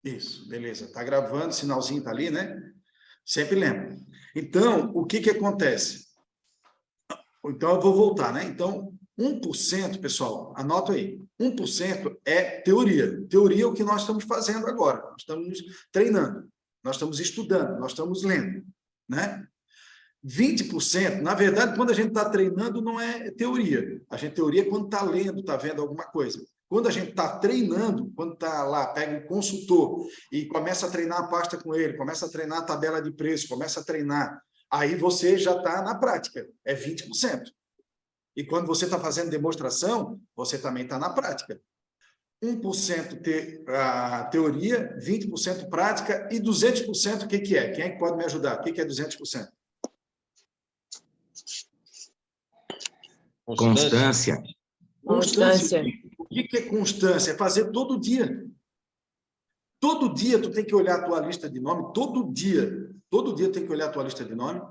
Isso, beleza. Está gravando, sinalzinho está ali, né? Sempre lembra. Então, o que acontece? Então, eu vou voltar, né? Então, 1%, pessoal, anota aí, 1% é teoria. Teoria é o que nós estamos fazendo agora. Nós estamos treinando, nós estamos estudando, nós estamos lendo, né? 20%, na verdade, quando a gente está treinando, não é teoria. A gente teoria é quando está lendo, está vendo alguma coisa. Quando a gente está treinando, quando está lá, pega um consultor e começa a treinar a pasta com ele, começa a treinar a tabela de preço, começa a treinar, aí você já está na prática, é 20%. E quando você está fazendo demonstração, você também está na prática. 1% teoria, 20% prática e 200% o que é? Quem é que pode me ajudar? O que é 200%? Constância. Constância. O que é constância? É fazer todo dia. Todo dia tu tem que olhar a tua lista de nome, todo dia. Todo dia tu tem que olhar a tua lista de nome.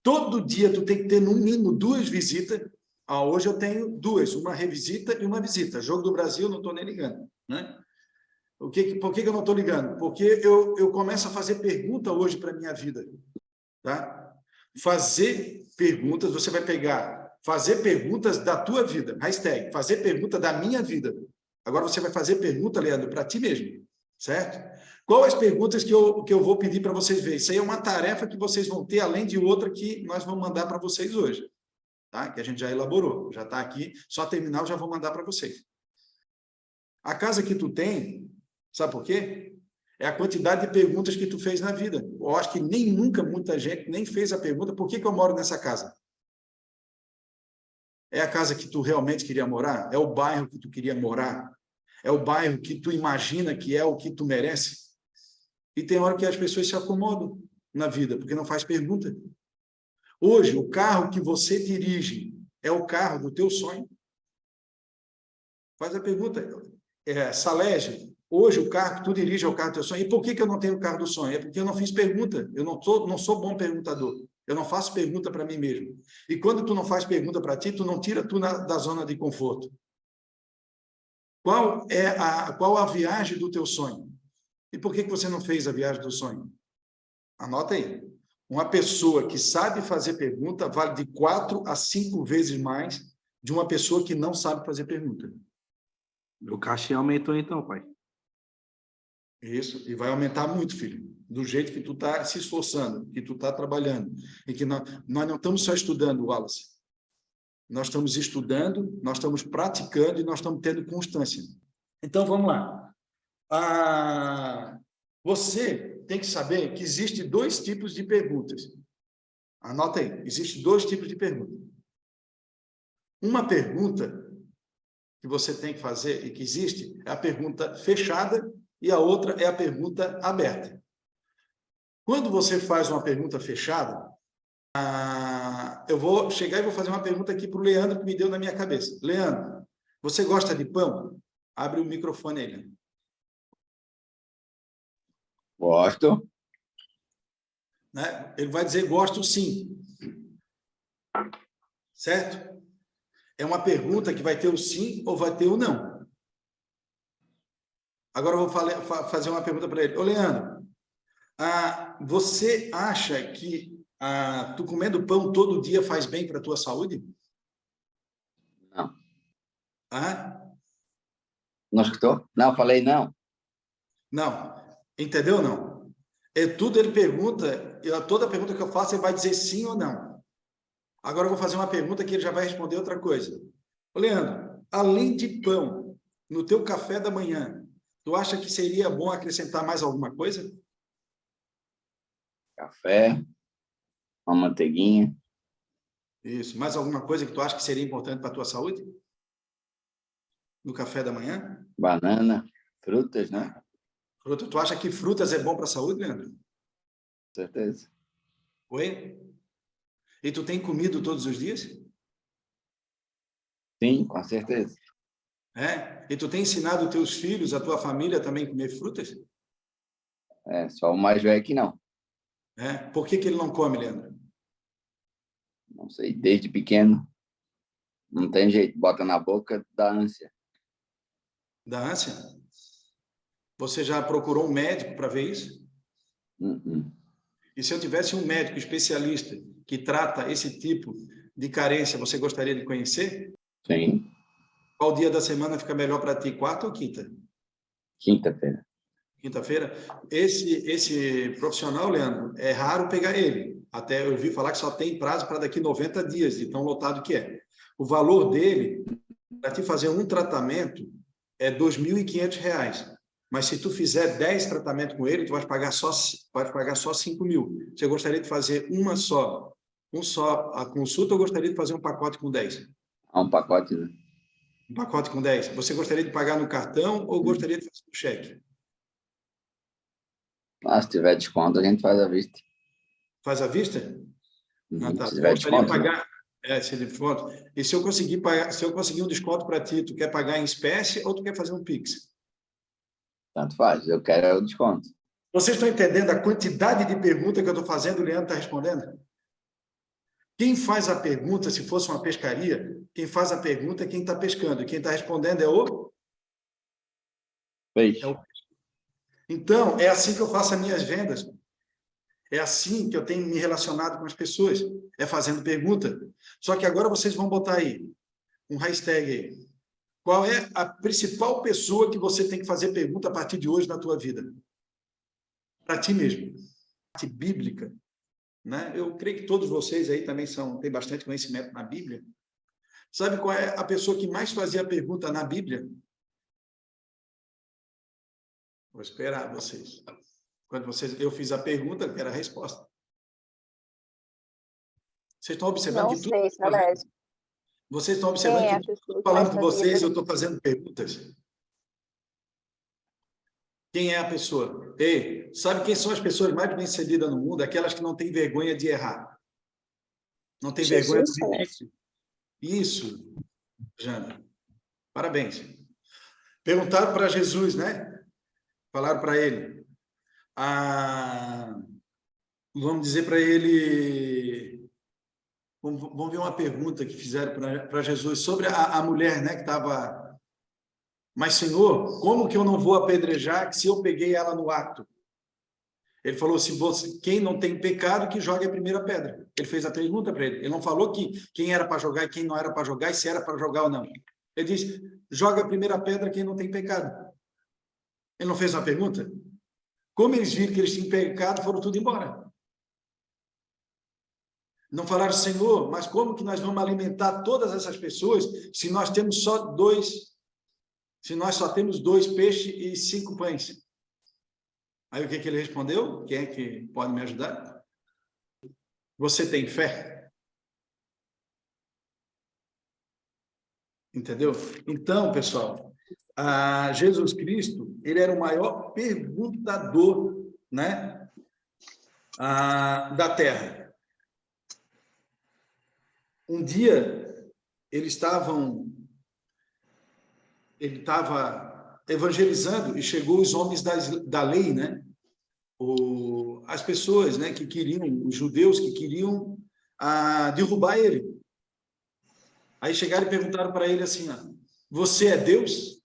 Todo dia tu tem que ter, no mínimo, 2 visitas. Hoje eu tenho 2, uma revisita e uma visita. Jogo do Brasil, não estou nem ligando, né? Por que eu não estou ligando? Porque eu começo a fazer pergunta hoje para a minha vida. Tá? Fazer perguntas, você vai pegar, fazer perguntas da tua vida, hashtag, fazer pergunta da minha vida. Agora você vai fazer pergunta, Leandro, para ti mesmo, certo? Quais as perguntas que eu vou pedir para vocês verem? Isso aí é uma tarefa que vocês vão ter, além de outra que nós vamos mandar para vocês hoje, tá? Que a gente já elaborou, já está aqui, só terminar eu já vou mandar para vocês. A casa que tu tem, sabe por quê? É a quantidade de perguntas que tu fez na vida. Eu acho que nunca muita gente nem fez a pergunta, por que eu moro nessa casa? É a casa que tu realmente queria morar? É o bairro que tu queria morar? É o bairro que tu imagina que é o que tu merece? E tem hora que as pessoas se acomodam na vida, porque não faz pergunta. Hoje, o carro que você dirige é o carro do teu sonho? Faz a pergunta. Salégio, hoje o carro que tu dirige é o carro do teu sonho. E por que eu não tenho o carro do sonho? É porque eu não fiz pergunta. Eu não sou bom perguntador. Eu não faço pergunta para mim mesmo. E quando tu não faz pergunta para ti, tu não tira tu da zona de conforto. Qual a viagem do teu sonho? E por que você não fez a viagem do sonho? Anota aí. Uma pessoa que sabe fazer pergunta vale de 4 a 5 vezes mais de uma pessoa que não sabe fazer pergunta. O cachê aumentou então, pai. Isso, e vai aumentar muito, filho, do jeito que tu está se esforçando, que tu está trabalhando. E que nós não estamos só estudando, Wallace. Nós estamos estudando, nós estamos praticando e nós estamos tendo constância. Então, vamos lá. Você tem que saber que existem 2 tipos de perguntas. Anota aí, existem 2 tipos de perguntas. Uma pergunta que você tem que fazer e que existe é a pergunta fechada e a outra é a pergunta aberta. Quando você faz uma pergunta fechada, eu vou chegar e vou fazer uma pergunta aqui para o Leandro que me deu na minha cabeça. Leandro, você gosta de pão? Abre o microfone aí, Leandro. Gosto. Né? Ele vai dizer gosto sim. Certo? É uma pergunta que vai ter o sim ou vai ter o não. Agora eu vou fazer uma pergunta para ele. Ô, Leandro, você acha que tu comendo pão todo dia faz bem para a tua saúde? Não. Não escutou? Não, falei não. Não. Entendeu ou não? Tudo ele pergunta, toda pergunta que eu faço, ele vai dizer sim ou não. Agora eu vou fazer uma pergunta que ele já vai responder outra coisa. Ô, Leandro, além de pão, no teu café da manhã, tu acha que seria bom acrescentar mais alguma coisa? Café, uma manteiguinha. Isso. Mais alguma coisa que tu acha que seria importante para a tua saúde? No café da manhã? Banana, frutas, né? Fruta. Tu acha que frutas é bom para a saúde, Leandro? Com certeza. Oi? E tu tem comido todos os dias? Sim, com certeza. E tu tem ensinado os teus filhos, a tua família também a comer frutas? Só o mais velho que não. Por que ele não come, Leandro? Não sei, desde pequeno. Não tem jeito, bota na boca, dá ânsia. Da ânsia? Você já procurou um médico para ver isso? E se eu tivesse um médico especialista que trata esse tipo de carência, você gostaria de conhecer? Sim. Qual dia da semana fica melhor para ti, quarta ou quinta? Quinta-feira. Quinta-feira. Esse profissional, Leandro, é raro pegar ele. Até eu ouvi falar que só tem prazo para daqui 90 dias, de tão lotado que é. O valor dele, para te fazer um tratamento, é R$ 2.500. Mas se tu fizer 10 tratamentos com ele, tu vai pagar só 5 mil. Você gostaria de fazer um só a consulta ou gostaria de fazer um pacote com 10? Um pacote, né? Um pacote com 10. Você gostaria de pagar no cartão ou gostaria de fazer no cheque? Se tiver desconto, a gente faz à vista. Faz à vista? Tá. Se Você tiver gostaria de desconto, né? pagar? Se ele for. E se eu conseguir pagar, se eu conseguir um desconto para ti, tu quer pagar em espécie ou tu quer fazer um Pix? Tanto faz. Eu quero o desconto. Vocês estão entendendo a quantidade de perguntas que eu estou fazendo e o Leandro está respondendo? Quem faz a pergunta, se fosse uma pescaria, quem faz a pergunta é quem está pescando. E quem está respondendo é o Peixe. Então, é assim que eu faço as minhas vendas. É assim que eu tenho me relacionado com as pessoas. É fazendo pergunta. Só que agora vocês vão botar aí um hashtag aí. Qual é a principal pessoa que você tem que fazer pergunta a partir de hoje na tua vida? Para ti mesmo. Parte bíblica, né? Eu creio que todos vocês aí também têm bastante conhecimento na Bíblia. Sabe qual é a pessoa que mais fazia pergunta na Bíblia? Vou esperar vocês. Quando eu fiz a pergunta, era a resposta. Vocês estão observando Não que tudo... sei, Salésio. Vocês estão Quem observando é a que pessoa que falando mais com fazia vocês, eu pergunta? estou fazendo perguntas. Quem é a pessoa? Ei, sabe quem são as pessoas mais bem-sucedidas no mundo? Aquelas que não têm vergonha de errar. Não têm vergonha do Jesus, Salésio. Isso, Jana. Parabéns. Perguntaram para Jesus, né? Falaram para ele. Vamos dizer para ele... Vamos ver uma pergunta que fizeram para Jesus sobre a mulher, né? Que estava... Mas, Senhor, como que eu não vou apedrejar se eu peguei ela no ato? Ele falou, quem não tem pecado, que jogue a primeira pedra. Ele fez a pergunta para ele. Ele não falou quem era para jogar e quem não era para jogar, e se era para jogar ou não. Ele disse, joga a primeira pedra quem não tem pecado. Ele não fez uma pergunta? Como eles viram que eles tinham pecado, foram tudo embora. Não falaram, Senhor, mas como que nós vamos alimentar todas essas pessoas se nós temos só se nós só temos 2 peixes e 5 pães? Aí o que ele respondeu? Quem é que pode me ajudar? Você tem fé? Entendeu? Então, pessoal, Jesus Cristo, ele era o maior perguntador, né, da Terra. Um dia, ele estava evangelizando e chegou os homens da lei, né? As pessoas, né, que queriam, os judeus que queriam derrubar ele. Aí chegaram e perguntaram para ele assim, você é Deus?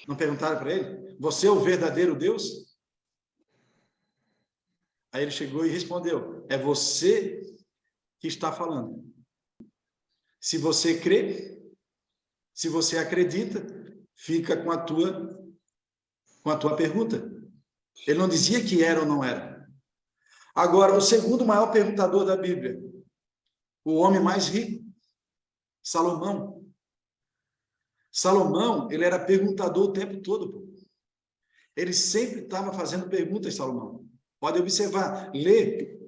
Não perguntaram para ele? Você é o verdadeiro Deus? Aí ele chegou e respondeu, é você que está falando. Se você crê, se você acredita, fica com a tua pergunta. Ele não dizia que era ou não era. Agora, o segundo maior perguntador da Bíblia, o homem mais rico, Salomão. Salomão, ele era perguntador o tempo todo. Pô. Ele sempre estava fazendo perguntas, Salomão. Pode observar, lê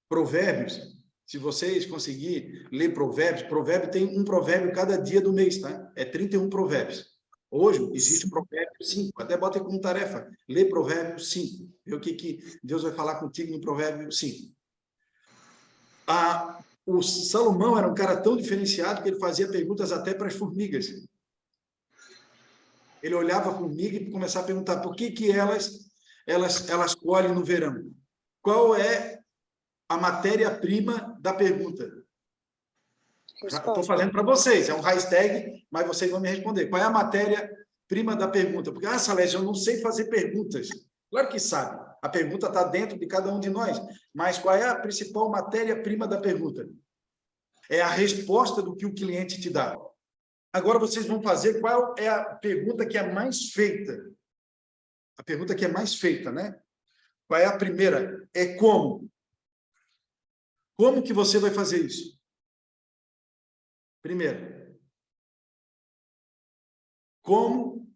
Provérbios. Se vocês conseguirem ler Provérbio tem um provérbio cada dia do mês, tá? É 31 provérbios. Hoje existe o provérbio 5, até bota como tarefa, lê provérbio 5, vê o que Deus vai falar contigo no provérbio 5. O Salomão era um cara tão diferenciado que ele fazia perguntas até para as formigas. Ele olhava a formiga e começava a perguntar por que elas colhem no verão. Qual é a matéria-prima da pergunta? Estou fazendo para vocês, é um hashtag, mas vocês vão me responder. Qual é a prima da pergunta. Porque, Salésio, eu não sei fazer perguntas. Claro que sabe. A pergunta está dentro de cada um de nós. Mas qual é a principal matéria-prima da pergunta? É a resposta do que o cliente te dá. Agora vocês vão fazer qual é a pergunta que é mais feita. A pergunta que é mais feita, né? Qual é a primeira? É como. Como que você vai fazer isso? Primeiro. Como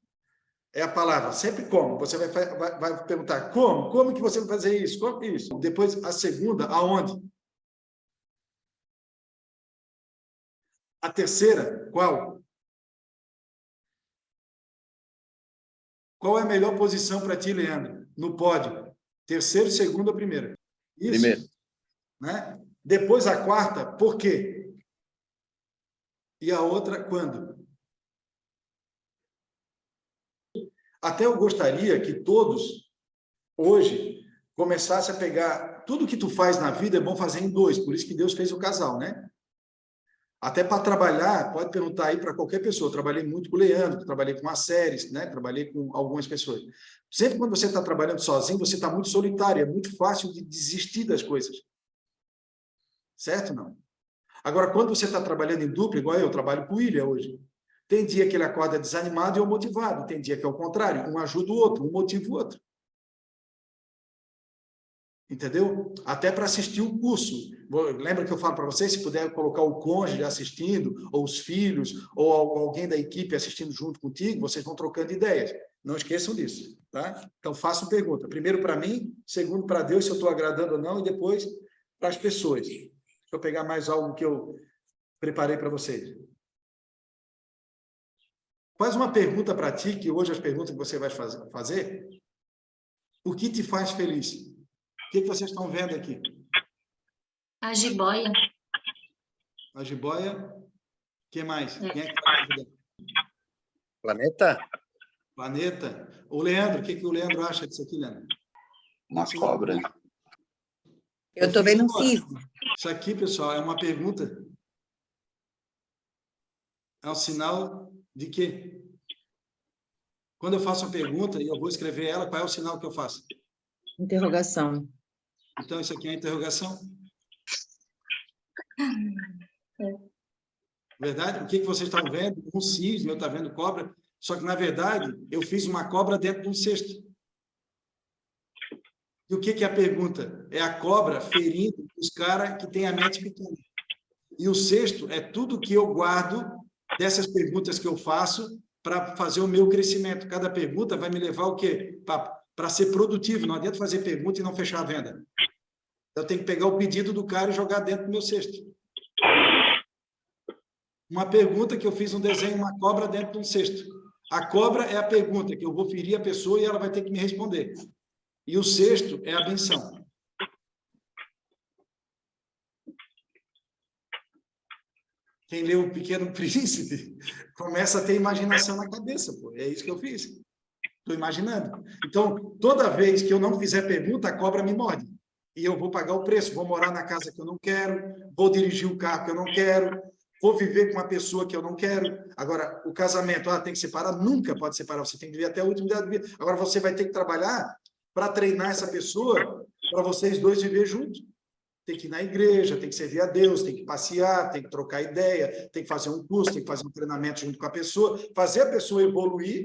é a palavra, sempre como. Você vai perguntar como? Como que você vai fazer isso? Como isso? Depois, a segunda, aonde? A terceira, qual? Qual é a melhor posição para ti, Leandro? No pódio? Terceiro, segundo ou primeiro? Isso. Primeiro. Né? Depois a quarta, por quê? E a outra, quando? Até eu gostaria que todos, hoje, começassem a pegar... Tudo que tu faz na vida é bom fazer em dois, por isso que Deus fez o casal, né? Até para trabalhar, pode perguntar aí para qualquer pessoa. Eu trabalhei muito com o Leandro, trabalhei com as séries, né? Trabalhei com algumas pessoas. Sempre quando você está trabalhando sozinho, você está muito solitário, é muito fácil de desistir das coisas. Certo, não? Agora, quando você está trabalhando em dupla, igual eu trabalho com o William hoje, tem dia que ele acorda desanimado e eu motivado, tem dia que é o contrário, um ajuda o outro, um motiva o outro. Entendeu? Até para assistir o curso. Lembra que eu falo para vocês, se puder colocar o cônjuge assistindo, ou os filhos, ou alguém da equipe assistindo junto contigo, vocês vão trocando ideias. Não esqueçam disso, tá? Então, façam pergunta. Primeiro para mim, segundo para Deus, se eu estou agradando ou não, e depois para as pessoas. Deixa eu pegar mais algo que eu preparei para vocês. Faz uma pergunta para ti, que hoje as perguntas que você vai fazer, o que te faz feliz? O que vocês estão vendo aqui? A jiboia. A jiboia. O que mais? Quem é que está ajudando? Planeta? Planeta. O Leandro, o que o Leandro acha disso aqui, Leandro? Uma cobra. Eu estou vendo um cisne. Isso aqui, pessoal, é uma pergunta. É um sinal de quê? Quando eu faço uma pergunta e eu vou escrever ela, qual é o sinal que eu faço? Interrogação. Então, isso aqui é a interrogação. Verdade? O que vocês estão vendo? Um cisne, eu estou vendo cobra. Só que, na verdade, eu fiz uma cobra dentro de um cesto. E o que é a pergunta? É a cobra ferindo os caras que têm a mente pequena. E o cesto é tudo que eu guardo dessas perguntas que eu faço para fazer o meu crescimento. Cada pergunta vai me levar o quê? Para ser produtivo. Não adianta fazer pergunta e não fechar a venda. Eu tenho que pegar o pedido do cara e jogar dentro do meu cesto. Uma pergunta que eu fiz um desenho, uma cobra dentro de um cesto. A cobra é a pergunta que eu vou ferir a pessoa e ela vai ter que me responder. E o cesto é a benção. Quem lê O Pequeno Príncipe começa a ter imaginação na cabeça. Pô. É isso que eu fiz. Estou imaginando. Então, toda vez que eu não fizer pergunta, a cobra me morde. E eu vou pagar o preço. Vou morar na casa que eu não quero, vou dirigir o carro que eu não quero, vou viver com uma pessoa que eu não quero. Agora, o casamento, tem que separar? Nunca pode separar. Você tem que viver até o último dia da vida. Agora, você vai ter que trabalhar para treinar essa pessoa, para vocês dois viver juntos. Tem que ir na igreja, tem que servir a Deus, tem que passear, tem que trocar ideia, tem que fazer um curso, tem que fazer um treinamento junto com a pessoa, fazer a pessoa evoluir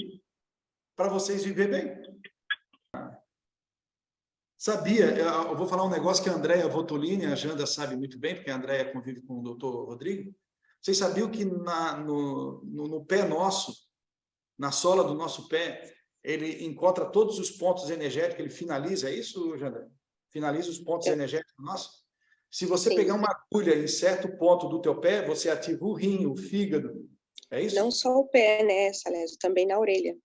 para vocês viver bem. Sabia, eu vou falar um negócio que a Andréia Votolini, a Janda sabe muito bem, porque a Andréia convive com o doutor Rodrigo. Vocês sabiam que no pé nosso, na sola do nosso pé, ele encontra todos os pontos energéticos, ele finaliza, é isso, Janda? Finaliza os pontos energéticos nossos? Se você pegar uma agulha em certo ponto do teu pé, você ativa o rim, o fígado, é isso? Não só o pé, né, Salésio? Também na orelha.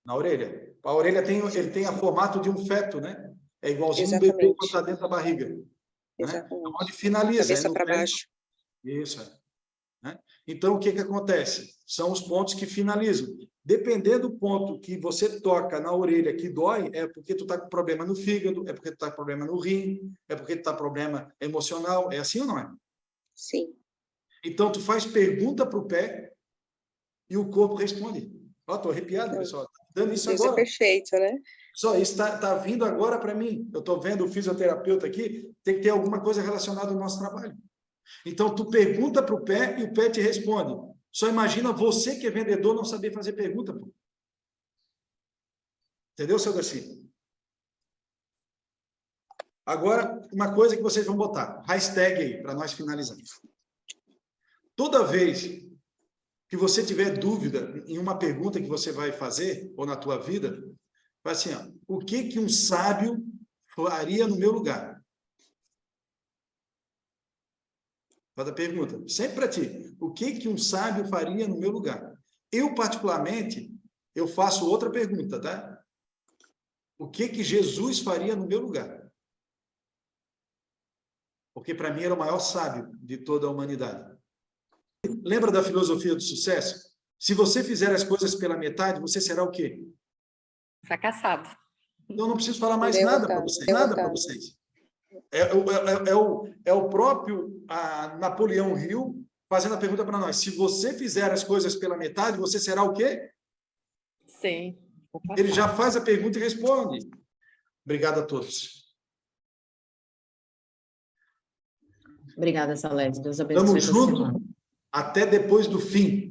Na orelha. A orelha ele tem a formato de um feto, né? É igualzinho Exatamente. um bebê quando está dentro da barriga. Né? Exatamente. Onde finaliza. Cabeça para baixo. Isso. Né? Então, o que acontece? São os pontos que finalizam. Dependendo do ponto que você toca na orelha que dói, é porque tu está com problema no fígado, é porque tu está com problema no rim, é porque tu está com problema emocional. É assim ou não é? Sim. Então, tu faz pergunta para o pé e o corpo responde. Ó, estou arrepiado, pessoal. Tá dando isso Deus é agora. perfeito, né? Só isso está vindo agora para mim. Eu estou vendo o fisioterapeuta aqui, tem que ter alguma coisa relacionada ao nosso trabalho. Então, tu pergunta para o pé e o pé te responde. Só imagina você que é vendedor não saber fazer pergunta. Pô. Entendeu, seu Darcy? Agora, uma coisa que vocês vão botar. Hashtag aí, para nós finalizarmos. Toda vez que você tiver dúvida em uma pergunta que você vai fazer, ou na tua vida, vai assim, ó, o que um sábio faria no meu lugar? Faz a pergunta, sempre para ti. O que um sábio faria no meu lugar? Eu, particularmente, eu faço outra pergunta, tá? O que Jesus faria no meu lugar? Porque, para mim, era o maior sábio de toda a humanidade. Lembra da filosofia do sucesso? Se você fizer as coisas pela metade, você será o quê? Fracassado. Eu não preciso falar mais Derrotado, nada para vocês. derrotado. Nada para vocês. É o próprio Napoleão Hill fazendo a pergunta para nós. Se você fizer as coisas pela metade, você será o quê? Sim. Ele já faz a pergunta e responde. Obrigado a todos. Obrigada, Salete. Deus abençoe Tamo essa junto. semana. Até depois do fim.